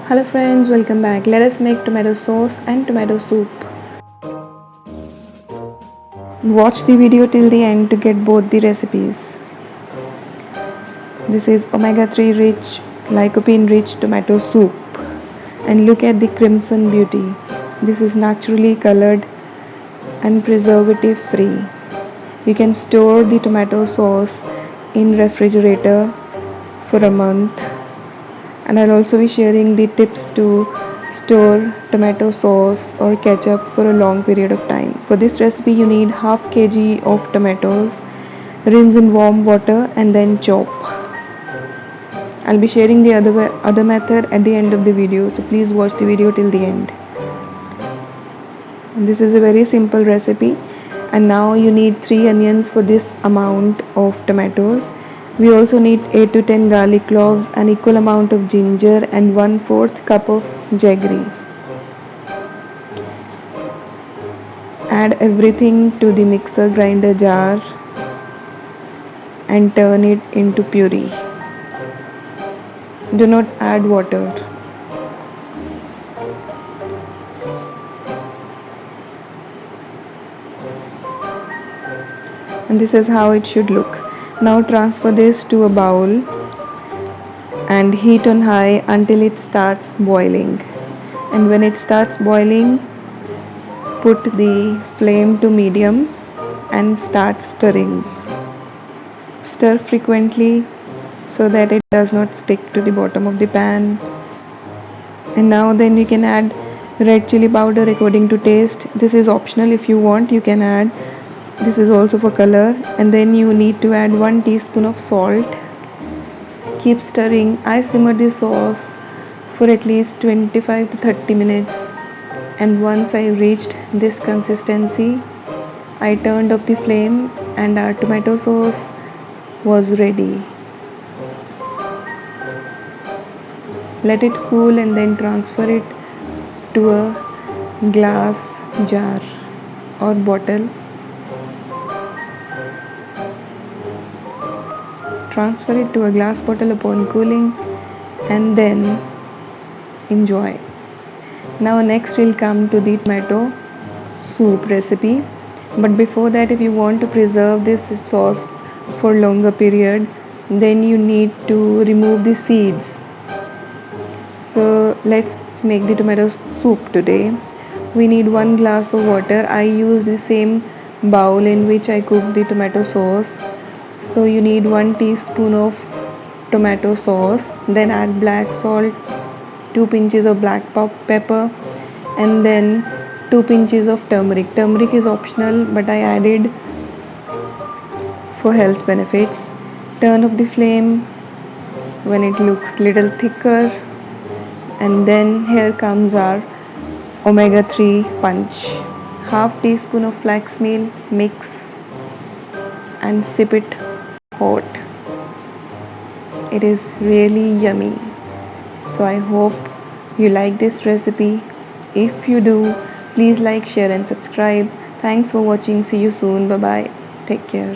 Hello friends, welcome back. Let us make tomato sauce and tomato soup. Watch the video till the end to get both the recipes. This is omega-3 rich, lycopene rich tomato soup. And look at the crimson beauty. This is naturally colored and preservative free. You can store the tomato sauce in refrigerator for a month. And I'll also be sharing the tips to store tomato sauce or ketchup for a long period of time. For this recipe you need half kg of tomatoes, rinse in warm water and then chop. I'll be sharing the other method at the end of the video, so please watch the video till the end. And this is a very simple recipe. And now you need 3 onions for this amount of tomatoes. We also need 8 to 10 garlic cloves, an equal amount of ginger and 1/4 cup of jaggery. Add everything to the mixer grinder jar and turn it into puree. Do not add water. And this is how it should look. Now transfer this to a bowl and heat on high until it starts boiling. And when it starts boiling, put the flame to medium and start stirring. Stir frequently so that it does not stick to the bottom of the pan. And now then you can add red chili powder according to taste. This is optional. If you want, you can add. This is also for color. And then you need to add 1 teaspoon of salt. Keep stirring. I simmered the sauce for at least 25 to 30 minutes. And once I reached this consistency, I turned off the flame and our tomato sauce was ready. Let it cool and then transfer it to a glass jar or bottle. Transfer it to a glass bottle upon cooling and then enjoy. Now next we'll come to the tomato soup recipe. But before that, if you want to preserve this sauce for longer period, then you need to remove the seeds. So let's make the tomato soup today. We need 1 glass of water. I used the same bowl in which I cooked the tomato sauce. So you need 1 teaspoon of tomato sauce. Then add black salt, 2 pinches of black pepper, and then 2 pinches of turmeric. Turmeric is optional, but I added for health benefits. Turn off the flame when it looks little thicker. And then here comes our omega-3 punch. Half teaspoon of flax meal, mix and sip it hot. It is really yummy. So I hope you like this recipe. If you do, please like, share and subscribe. Thanks for watching. See you soon. Bye bye. Take care.